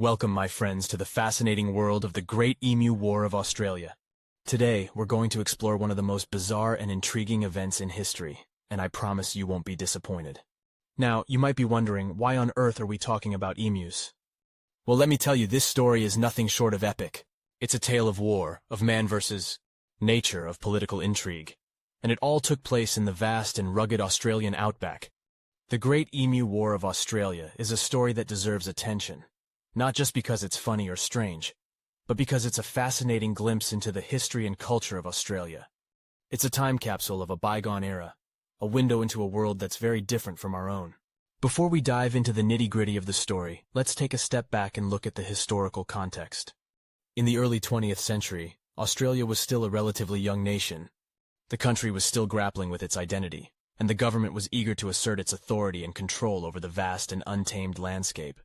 Welcome, my friends, to the fascinating world of the Great Emu War of Australia. Today, we're going to explore one of the most bizarre and intriguing events in history, and I promise you won't be disappointed. Now, you might be wondering, why on earth are we talking about emus? Well, let me tell you, this story is nothing short of epic. It's a tale of war, of man versus nature, of political intrigue. And it all took place in the vast and rugged Australian outback. The Great Emu War of Australia is a story that deserves attention. Not just because it's funny or strange, but because it's a fascinating glimpse into the history and culture of Australia. It's a time capsule of a bygone era, a window into a world that's very different from our own. Before we dive into the nitty-gritty of the story, let's take a step back and look at the historical context. In the early 20th century, Australia was still a relatively young nation. The country was still grappling with its identity, and the government was eager to assert its authority and control over the vast and untamed landscape.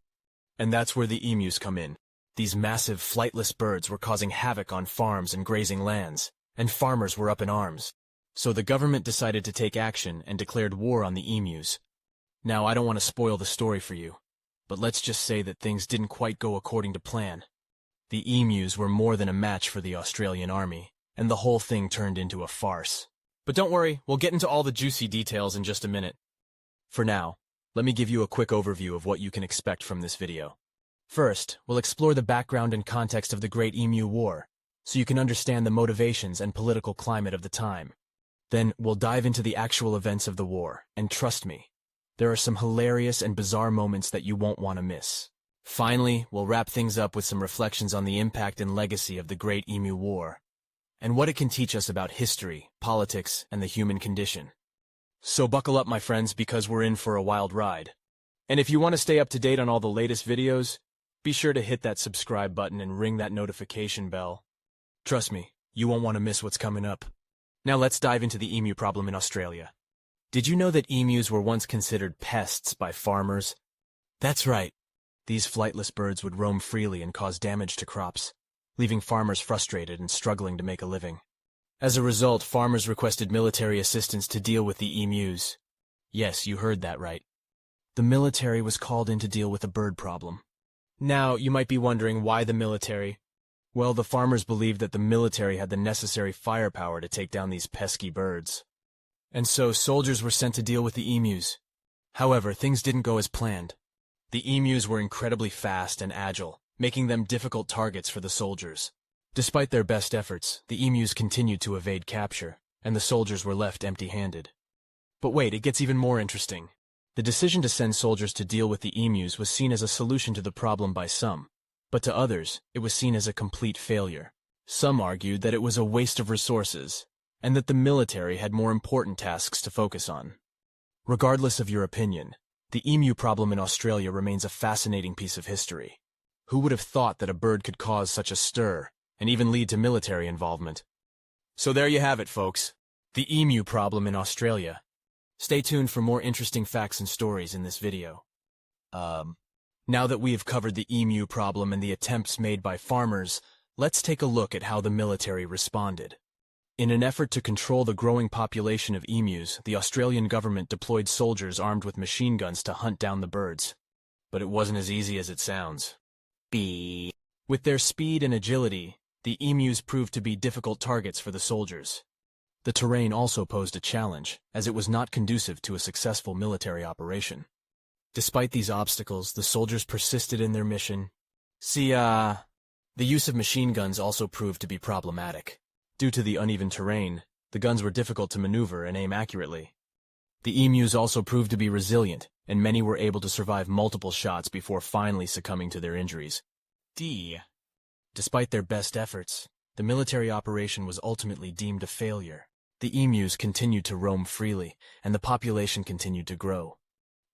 And that's where the emus come in. These massive, flightless birds were causing havoc on farms and grazing lands, and farmers were up in arms. So the government decided to take action and declared war on the emus. Now, I don't want to spoil the story for you, but let's just say that things didn't quite go according to plan. The emus were more than a match for the Australian army, and the whole thing turned into a farce. But don't worry, we'll get into all the juicy details in just a minute. For now, let me give you a quick overview of what you can expect from this video. First, we'll explore the background and context of the Great Emu War, so you can understand the motivations and political climate of the time. Then, we'll dive into the actual events of the war, and trust me, there are some hilarious and bizarre moments that you won't want to miss. Finally, we'll wrap things up with some reflections on the impact and legacy of the Great Emu War, and what it can teach us about history, politics, and the human condition. So buckle up, my friends, because we're in for a wild ride. And if you want to stay up to date on all the latest videos, be sure to hit that subscribe button and ring that notification bell. Trust me, you won't want to miss what's coming up. Now let's dive into the emu problem in Australia. Did you know that emus were once considered pests by farmers? That's right. These flightless birds would roam freely and cause damage to crops, leaving farmers frustrated and struggling to make a living. As a result, farmers requested military assistance to deal with the emus. Yes, you heard that right. The military was called in to deal with a bird problem. Now, you might be wondering why the military? Well, the farmers believed that the military had the necessary firepower to take down these pesky birds. And so soldiers were sent to deal with the emus. However, things didn't go as planned. The emus were incredibly fast and agile, making them difficult targets for the soldiers. Despite their best efforts, the emus continued to evade capture, and the soldiers were left empty-handed. But wait, it gets even more interesting. The decision to send soldiers to deal with the emus was seen as a solution to the problem by some, but to others, it was seen as a complete failure. Some argued that it was a waste of resources, and that the military had more important tasks to focus on. Regardless of your opinion, the emu problem in Australia remains a fascinating piece of history. Who would have thought that a bird could cause such a stir, and even lead to military involvement? So there you have it, folks. The emu problem in Australia. Stay tuned for more interesting facts and stories in this video. Now that we have covered the emu problem and the attempts made by farmers, let's take a look at how the military responded. In an effort to control the growing population of emus, the Australian government deployed soldiers armed with machine guns to hunt down the birds. But it wasn't as easy as it sounds. With their speed and agility, the emus proved to be difficult targets for the soldiers. The terrain also posed a challenge, as it was not conducive to a successful military operation. Despite these obstacles, the soldiers persisted in their mission. The use of machine guns also proved to be problematic. Due to the uneven terrain, the guns were difficult to maneuver and aim accurately. The emus also proved to be resilient, and many were able to survive multiple shots before finally succumbing to their injuries. Despite their best efforts, the military operation was ultimately deemed a failure. The emus continued to roam freely, and the population continued to grow.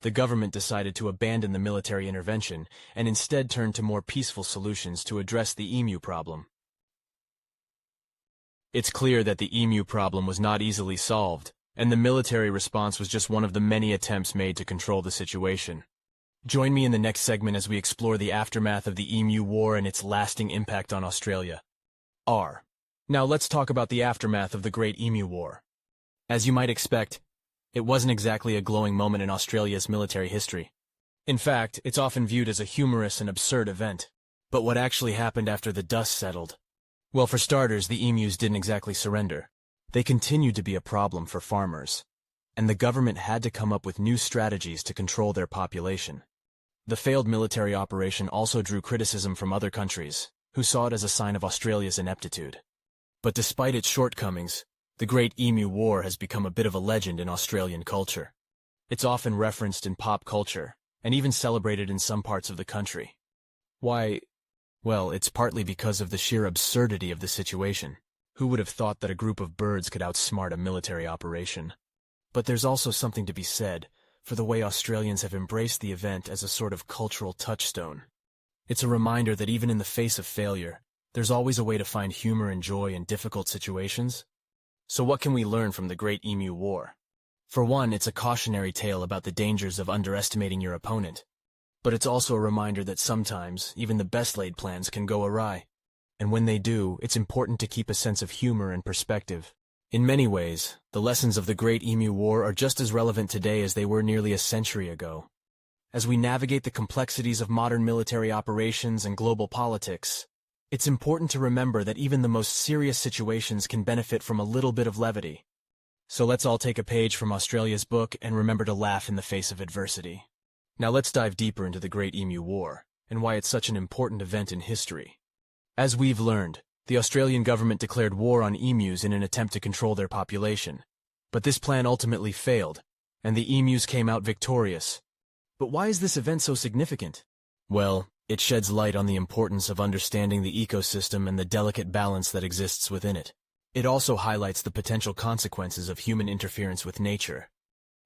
The government decided to abandon the military intervention and instead turned to more peaceful solutions to address the emu problem. It's clear that the emu problem was not easily solved, and the military response was just one of the many attempts made to control the situation. Join me in the next segment as we explore the aftermath of the Emu War and its lasting impact on Australia. Now let's talk about the aftermath of the Great Emu War. As you might expect, it wasn't exactly a glowing moment in Australia's military history. In fact, it's often viewed as a humorous and absurd event. But what actually happened after the dust settled? Well, for starters, the emus didn't exactly surrender. They continued to be a problem for farmers, and the government had to come up with new strategies to control their population. The failed military operation also drew criticism from other countries, who saw it as a sign of Australia's ineptitude. But despite its shortcomings, the Great Emu War has become a bit of a legend in Australian culture. It's often referenced in pop culture, and even celebrated in some parts of the country. Why? Well, it's partly because of the sheer absurdity of the situation. Who would have thought that a group of birds could outsmart a military operation? But there's also something to be said for the way Australians have embraced the event as a sort of cultural touchstone. It's a reminder that even in the face of failure, there's always a way to find humor and joy in difficult situations. So what can we learn from the Great Emu War? For one, it's a cautionary tale about the dangers of underestimating your opponent. But it's also a reminder that sometimes, even the best-laid plans can go awry. And when they do, it's important to keep a sense of humor and perspective. In many ways, the lessons of the Great Emu War are just as relevant today as they were nearly a century ago. As we navigate the complexities of modern military operations and global politics, it's important to remember that even the most serious situations can benefit from a little bit of levity. So let's all take a page from Australia's book and remember to laugh in the face of adversity. Now let's dive deeper into the Great Emu War, and why it's such an important event in history. As we've learned, the Australian government declared war on emus in an attempt to control their population. But this plan ultimately failed, and the emus came out victorious. But why is this event so significant? Well, it sheds light on the importance of understanding the ecosystem and the delicate balance that exists within it. It also highlights the potential consequences of human interference with nature.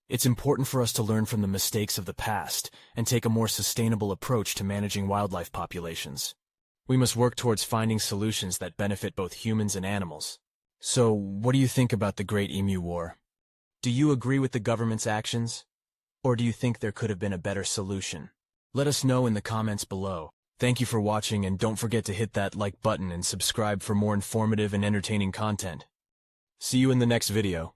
It's important for us to learn from the mistakes of the past and take a more sustainable approach to managing wildlife populations. We must work towards finding solutions that benefit both humans and animals. So, what do you think about the Great Emu War? Do you agree with the government's actions? Or do you think there could have been a better solution? Let us know in the comments below. Thank you for watching, and don't forget to hit that like button and subscribe for more informative and entertaining content. See you in the next video.